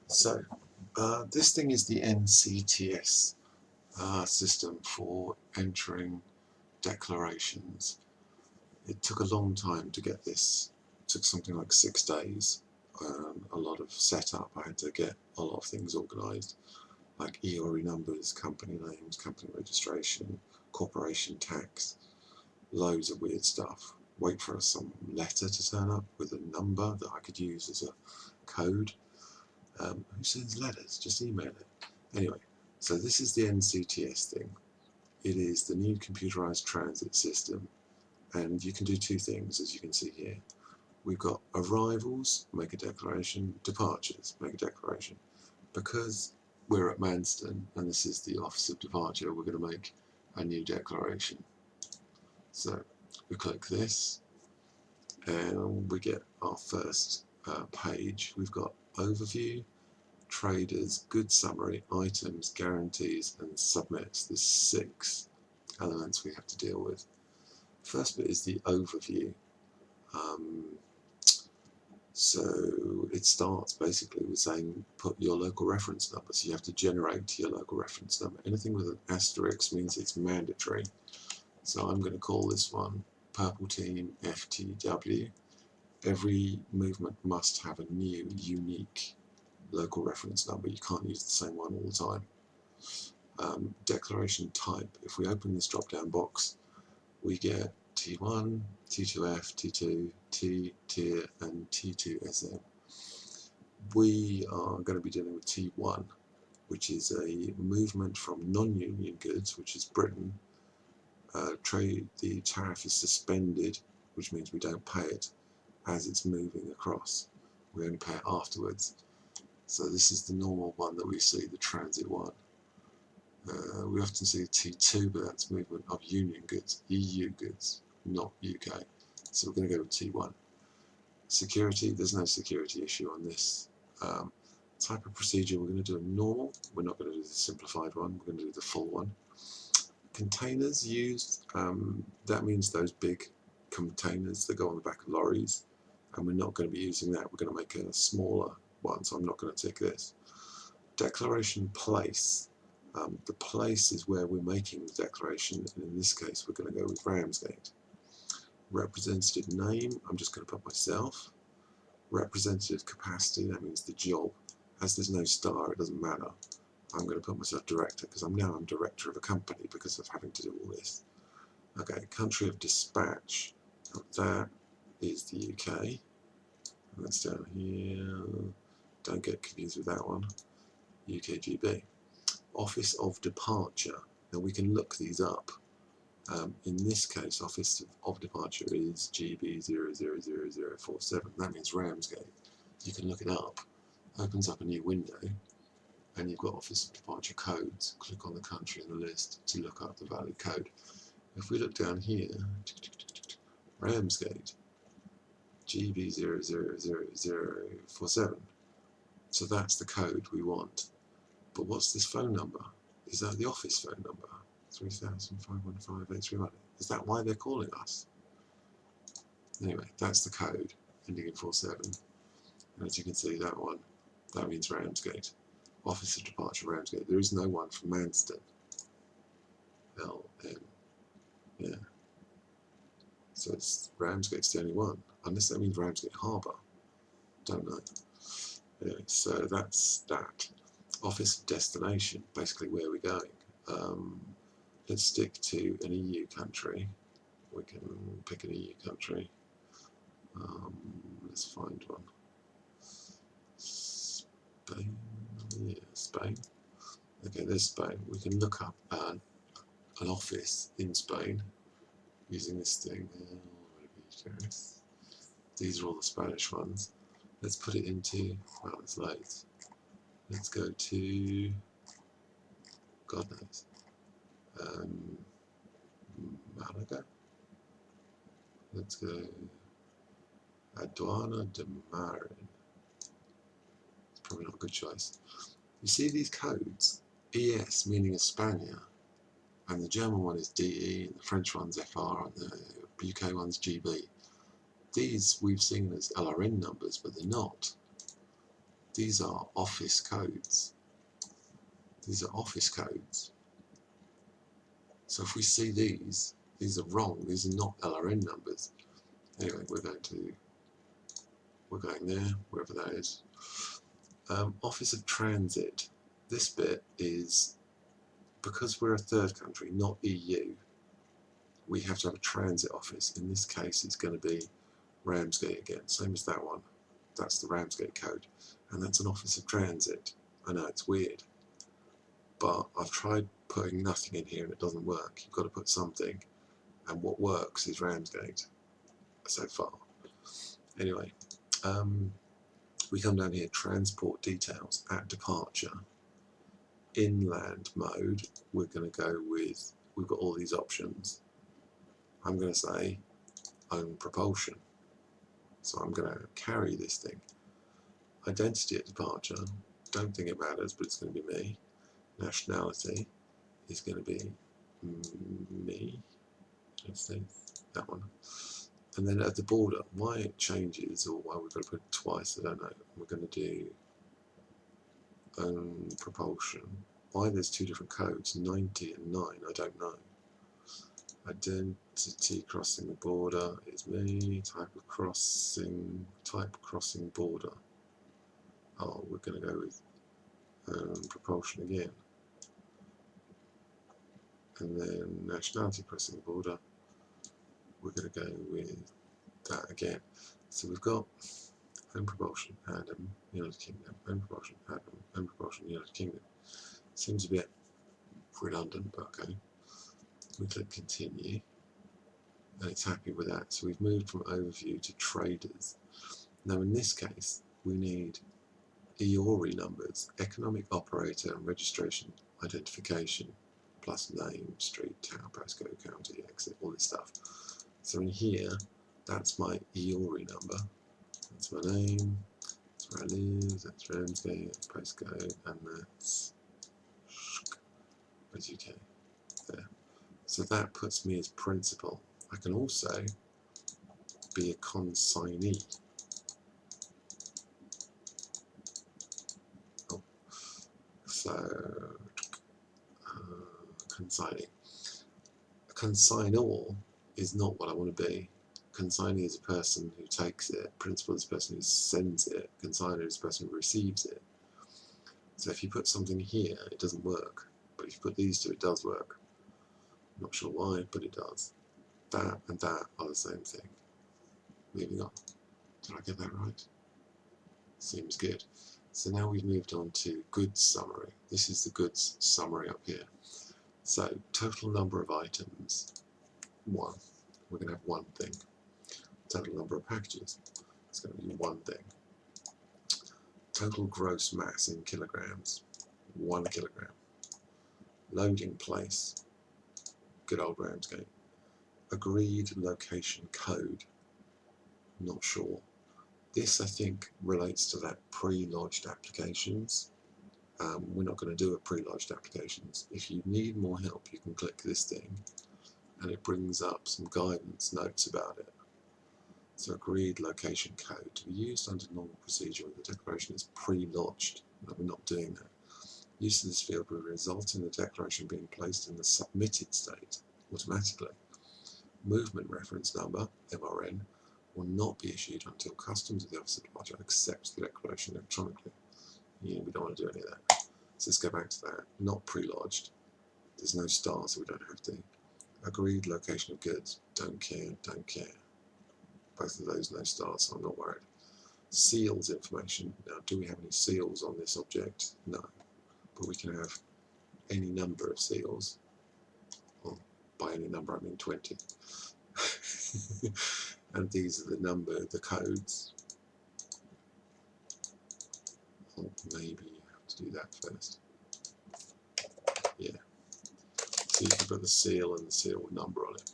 So this thing is the NCTS system for entering declarations. It took a long time to get this. It took something like 6 days. A lot of setup. I had to get a lot of things organised, like EORI numbers, company names, company registration, corporation tax, loads of weird stuff. Wait for some letter to turn up with a number that I could use as a code. Who sends letters? Just email it. Anyway, so this is the NCTS thing. It is the new Computerised Transit System, and you can do two things, as you can see here. We've got arrivals, make a declaration, departures, make a declaration. Because we're at Manston, and this is the Office of Departure, we're going to make a new declaration. So we click this, and we get our first page. We've got overview, traders, goods summary, items, guarantees, and submits. There's 6 elements we have to deal with. First bit is the overview. So it starts basically with saying put your local reference number. So you have to generate your local reference number. Anything with an asterisk means it's mandatory. So I'm going to call this one Purple Team FTW. Every movement must have a new, unique local reference number. You can't use the same one all the time. Declaration type. If we open this drop down box, we get T1, T2F, T2, T, Tier, and T2SM. We are going to be dealing with T1, which is a movement from non-union goods, which is Britain. The tariff is suspended, which means we don't pay it as it's moving across. We only pay it afterwards. So this is the normal one that we see, the transit one. We often see T2, but that's movement of union goods, EU goods, not UK. So we're going to go with T1. Security, there's no security issue on this. Type of procedure, we're going to do a normal. We're not going to do the simplified one, we're going to do the full one. Containers used, that means those big containers that go on the back of lorries, and we're not going to be using that. We're going to make a smaller one, so I'm not going to tick this. Declaration place. The place is where we're making the declaration, and in this case we're going to go with Ramsgate. Representative name, I'm just going to put myself. Representative capacity, that means the job. As there's no star, it doesn't matter. I'm going to put myself director, because I'm director of a company because of having to do all this. Okay, country of dispatch, that is the UK. And that's down here. Don't get confused with that one. UKGB. Office of departure. Now we can look these up. In this case, Office of Departure is GB000047. That means Ramsgate. You can look it up. Opens up a new window, and you've got Office of Departure codes. Click on the country in the list to look up the valid code. If we look down here, Ramsgate, GB000047. So that's the code we want. But what's this phone number? Is that the office phone number? 3,515,831. Is that why they're calling us? Anyway, that's the code, ending in 47. And as you can see, that one, that means Ramsgate. Office of Departure, Ramsgate. There is no one from Manston. LN. Yeah. So it's Ramsgate's the only one. Unless that means Ramsgate Harbour. Don't know. Anyway, so that's that. Office of destination, basically where we're going. Let's stick to an EU country. We can pick an EU country. Let's find one. Spain. Yeah, Spain. Okay, there's Spain. We can look up an office in Spain using this thing. These are all the Spanish ones. Let's put it into, well, it's loads. Let's go to, God knows, Malaga. Let's go Aduana de Marin. It's probably not a good choice. You see these codes? ES meaning España, and the German one is DE, and the French one's FR, and the UK one's GB. These we've seen as LRN numbers, but they're not. these are office codes. These are office codes. So if we see these are wrong. These are not LRN numbers. Anyway, we're going there, wherever that is. Office of Transit. This bit is, because we're a third country, not EU, we have to have a transit office. In this case, it's going to be Ramsgate again, same as that one. That's the Ramsgate code, and that's an Office of Transit. I know it's weird, but I've tried putting nothing in here and it doesn't work. You've got to put something, and what works is Ramsgate so far. Anyway, we come down here, transport details at departure. Inland mode, we're going to go with, we've got all these options. I'm going to say own propulsion. So I'm going to carry this thing. Identity at departure, don't think it matters, but it's going to be me. Nationality is going to be me. Let's see, that one. And then at the border, why it changes or why we've got to put it twice, I don't know. We're going to do propulsion. Why there's two different codes, 90 and 9, I don't know. Identity crossing the border is me. Type crossing border. Oh, we're going to go with propulsion again. And then nationality crossing the border, we're going to go with that again. So we've got home propulsion, Adam, United Kingdom, home propulsion, Adam, home propulsion, United Kingdom. Seems a bit redundant, but okay. We click continue, and it's happy with that. So we've moved from overview to traders. Now in this case, we need EORI numbers, economic operator and registration identification, plus name, street, town, postcode, county, exit, all this stuff. So in here, that's my EORI number. That's my name, that's where I live, that's Ramsgate, that's postcode, and that's where's UK. There. So that puts me as principal. I can also be a consignee. Oh. So consigning. A consignor is not what I want to be. Consignee is a person who takes it. Principal is a person who sends it. Consignor is a person who receives it. So if you put something here, it doesn't work. But if you put these two, it does work. I'm not sure why, but it does. That and that are the same thing. Moving on. Did I get that right? Seems good. So now we've moved on to goods summary. This is the goods summary up here. So total number of items, 1. We're going to have one thing. Total number of packages, it's going to be one thing. Total gross mass in kilograms, 1 kilogram. Loading place, good old Ramsgate. Agreed location code, not sure. This I think relates to that pre-lodged applications. We're not going to do a pre-lodged applications. If you need more help, you can click this thing and it brings up some guidance notes about it. So agreed location code to be used under normal procedure when the declaration is pre-lodged. No, we're not doing that. Use of this field will result in the declaration being placed in the submitted state automatically. Movement reference number, MRN, will not be issued until customs of the Office of Departure accepts the declaration electronically. Yeah, we don't want to do any of that. So let's go back to that. Not pre-lodged. There's no star, so we don't have to. Agreed location of goods. Don't care, don't care. Both of those no stars, so I'm not worried. Seals information. Now, do we have any seals on this object? No. But we can have any number of seals. Well, by any number, I mean 20. And these are the codes. Or maybe you have to do that first. Yeah. So you can put the seal and the seal number on it.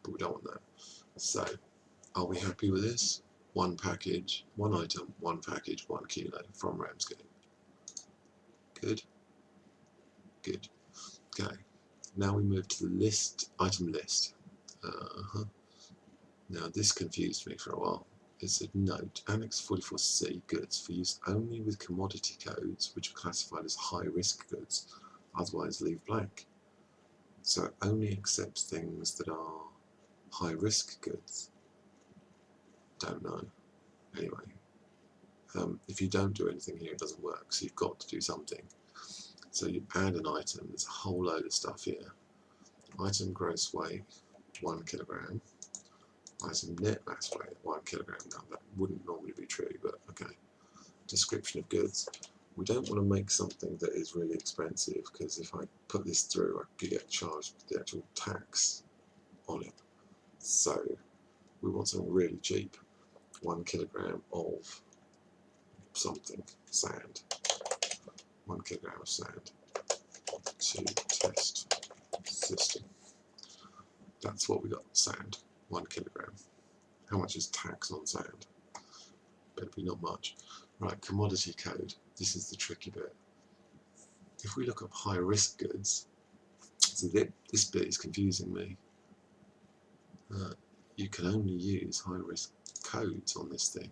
But we don't want that. So, are we happy with this? One package, one item, one package, 1 kilo from Ramsgate. Good? Good. Okay. Now we move to the list, item list. Now this confused me for a while. it said, note, Annex 44C, goods for use only with commodity codes which are classified as high-risk goods, otherwise leave blank. So it only accepts things that are high-risk goods. Don't know. Anyway, if you don't do anything here, it doesn't work, so you've got to do something. So you add an item, there's a whole load of stuff here. Item gross weight, 1 kilogram. Item net mass weight, 1 kilogram. Now that wouldn't normally be true, but okay. Description of goods. We don't want to make something that is really expensive, because if I put this through, I could get charged the actual tax on it. So we want something really cheap. 1 kilogram of something, sand. 1 kilogram of sand to test system. That's what we got, sand, 1 kilogram. How much is tax on sand? Better be not much. Right, commodity code. This is the tricky bit. If we look up high risk goods, so this bit is confusing me. You can only use high risk codes on this thing.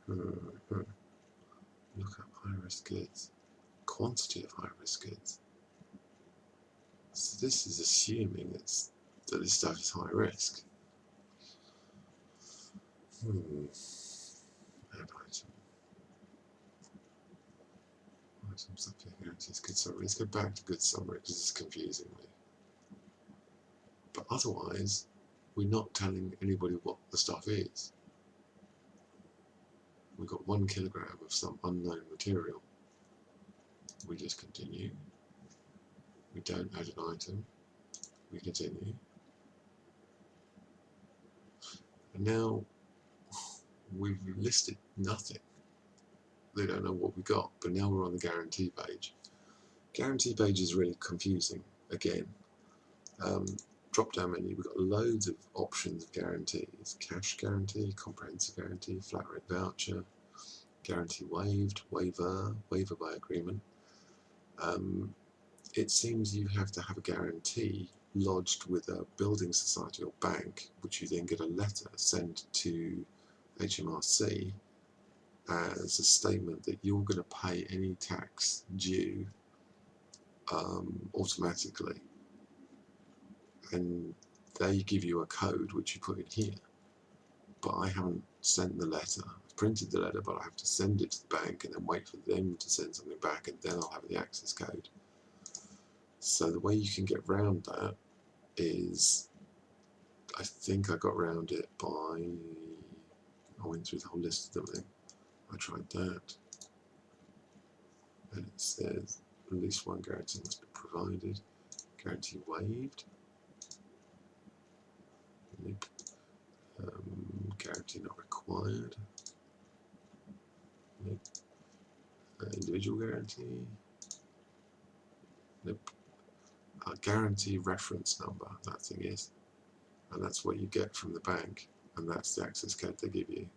Look up high risk goods. Quantity of high risk goods. So this is assuming that this stuff is high risk. Add item. Item subject guarantees good summary. Let's go back to good summary because it's confusing me. But otherwise, we're not telling anybody what the stuff is. We've got 1 kilogram of some unknown material. We just continue. We don't add an item. We continue. And now we've listed nothing. They don't know what we got, but now we're on the guarantee page. Guarantee page is really confusing again. Drop down menu, we've got loads of options of guarantees. Cash guarantee, comprehensive guarantee, flat rate voucher, guarantee waived, waiver by agreement. It seems you have to have a guarantee lodged with a building society or bank, which you then get a letter sent to HMRC as a statement that you're going to pay any tax due automatically. And they give you a code which you put in here. But I haven't sent the letter. I've printed the letter, but I have to send it to the bank and then wait for them to send something back, and then I'll have the access code. So the way you can get around that is, I think I got around it by, I went through the whole list of them. I tried that, and it says at least one guarantee must be provided. Guarantee waived. Nope. Guarantee not required. Nope. Individual guarantee. Nope. Guarantee reference number, that thing is. And that's what you get from the bank, and that's the access code they give you.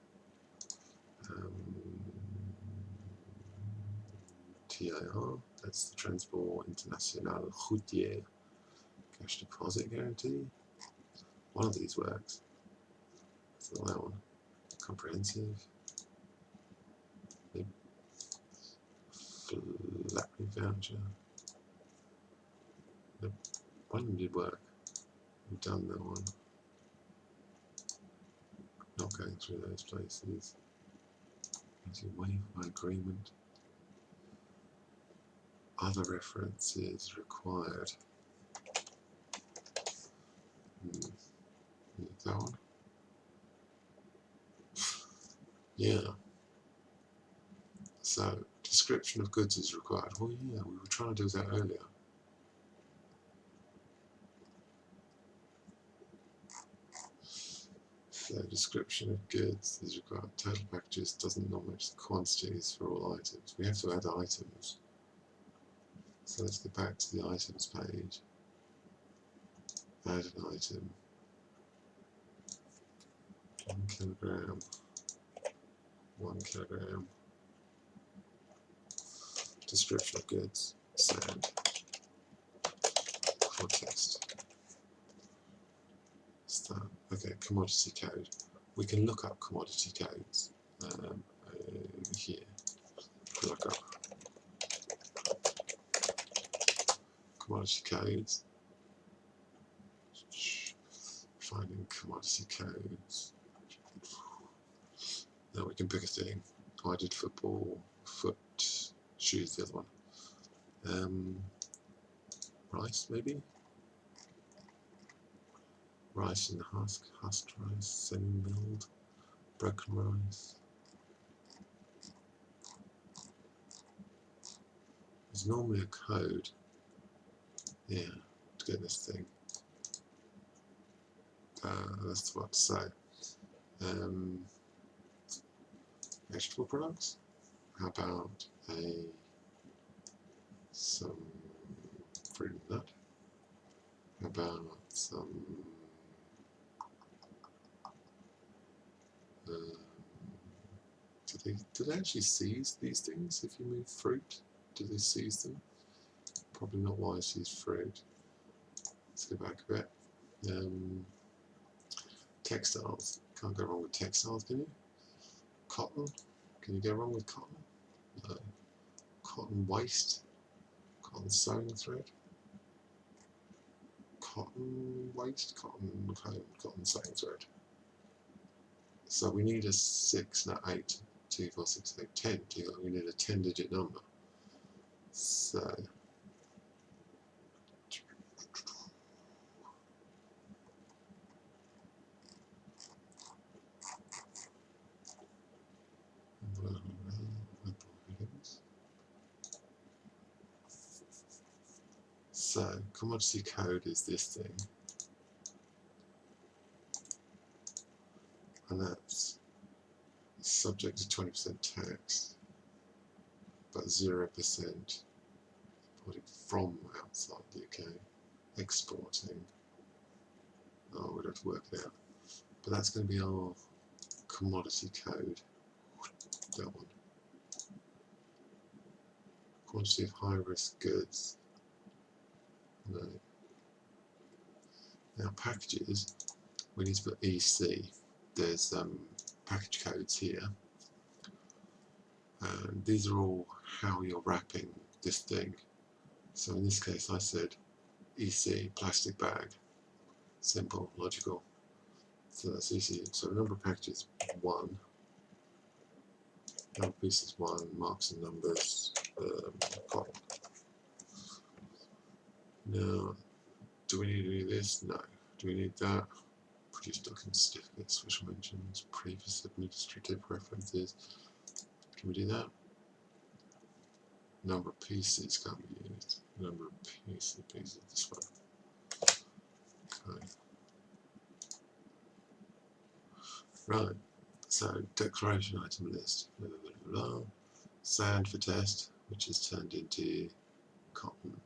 TIR, that's the Transport International Routier Cash Deposit Guarantee. One of these works. So that one. Comprehensive. Flat rate voucher. One of them did work. We've done that one. Not going through those places. Waiver by agreement. Other references required. That one? Yeah. So, description of goods is required. Well, yeah, we were trying to do that earlier. So, description of goods is required. Total packages doesn't not match the quantities for all items. We have to add items. So let's go back to the items page. Add an item. 1 kilogram. 1 kilogram. Description of goods. Sand. For test. Start. commodity code. We can look up commodity codes here. Look up commodity codes. Finding commodity codes. Now we can pick a thing. I did football, foot, shoes, the other one. Rice, maybe? Rice in the husk, husked rice, semi-milled, broken rice. There's normally a code, yeah, to get this thing. That's what to say. Vegetable products? How about some fruit and nut? How about some do they actually seize these things if you move fruit? Do they seize them? Probably not wise to use fruit. Let's go back a bit. Textiles. Can't go wrong with textiles, can you? Cotton. Can you go wrong with cotton? No. Cotton waste. Cotton sewing thread. Cotton waste. Cotton sewing thread. So we need a 6, not 8. 2, 4, 6, 8, 10. We need a 10-digit number. So commodity code is this thing, and that's subject to 20% tax, but 0% imported from outside the UK, exporting. Oh, we'd have to work it out. But that's going to be our commodity code. That one. Quantity of high-risk goods. No. Now packages, we need to put EC. There's package codes here. And these are all how you're wrapping this thing. So in this case I said EC, plastic bag. Simple, logical. So that's EC. So the number of packages, 1. Number of pieces, 1. Marks and numbers, cotton. Now, do we need to do this? No. Do we need that? Produce document certificates, special mentions, previous administrative references. Can we do that? Number of pieces can't be used. Number of pieces, this one. Okay. Right, so declaration item list. Blah, blah, blah, blah. Sand for test, which is turned into cotton.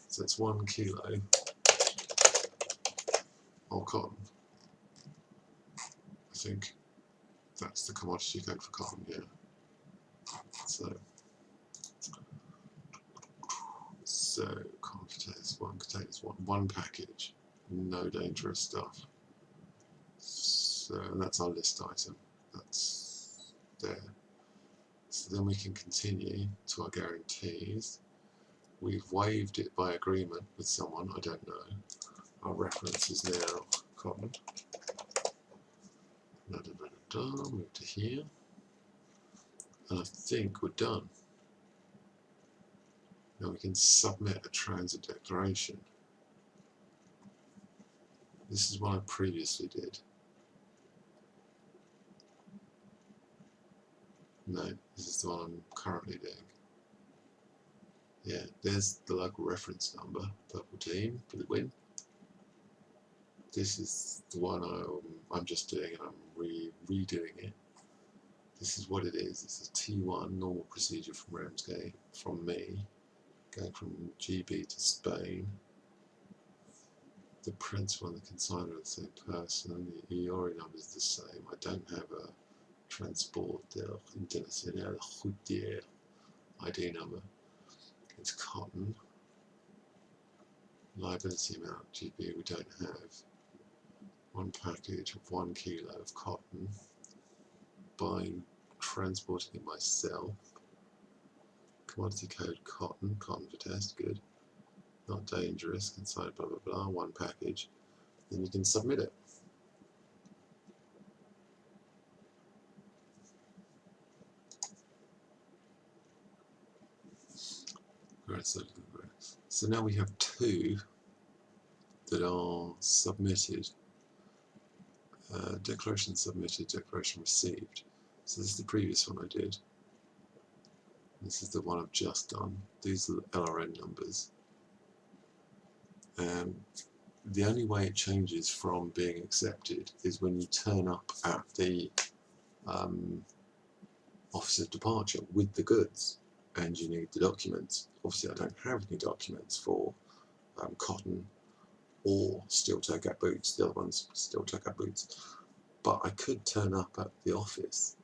So it's 1 kilo of cotton. I think that's the commodity code for cotton, yeah. So cotton contains one package, no dangerous stuff. So that's our list item. That's there. So then we can continue to our guarantees. We've waived it by agreement with someone, I don't know. Our reference is now cotton. Move to here. And I think we're done. Now we can submit a transit declaration. This is what I previously did. No, this is the one I'm currently doing. Yeah, there's the local reference number, purple team, for the win. This is the one I'm just doing, and I'm redoing it. This is what it is. It's a T1 normal procedure from Ramsgate, from me, going from GB to Spain. The principal and the consignor are the same person. The EORI number is the same. I don't have a transporter international routier ID number. It's cotton. liability amount, GB, we don't have. One package of 1 kilo of cotton, buying, transporting it myself. Commodity code cotton, cotton for test, good. Not dangerous, inside blah blah blah, one package. Then you can submit it. So now we have two that are submitted. Declaration submitted, declaration received. So this is the previous one I did. This is the one I've just done. These are the LRN numbers. The only way it changes from being accepted is when you turn up at the office of departure with the goods and you need the documents. Obviously I don't have any documents for cotton or steel toe gap boots, the other one's steel toe gap boots, but I could turn up at the office,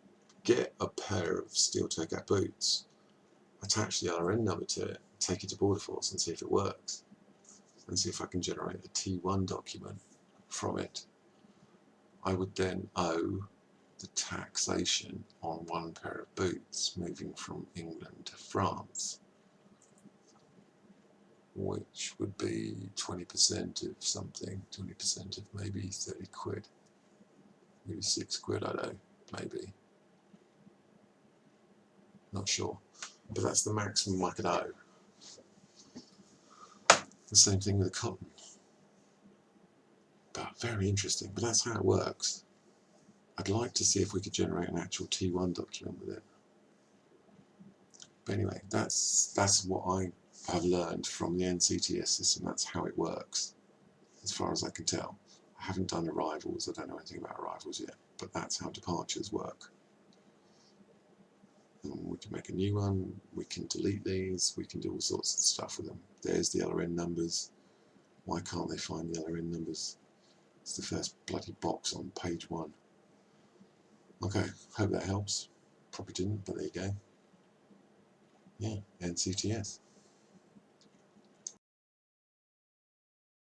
get a pair of steel toe gap boots, attach the LRN number to it, take it to Border Force and see if it works, and see if I can generate a T1 document from it. I would then owe the taxation on one pair of boots moving from England to France, which would be 20% of something, 20% of maybe 30 quid, maybe 6 quid, I don't know, maybe. Not sure. But that's the maximum I could owe. The same thing with the cotton. But very interesting, but that's how it works. I'd like to see if we could generate an actual T1 document with it. But anyway, that's what I have learned from the NCTS system. That's how it works, as far as I can tell. I haven't done arrivals, I don't know anything about arrivals yet, but that's how departures work. And we can make a new one, we can delete these, we can do all sorts of stuff with them. There's the LRN numbers. Why can't they find the LRN numbers? It's the first bloody box on page 1. Okay, hope that helps. Probably didn't, but there you go. Yeah, NCTS.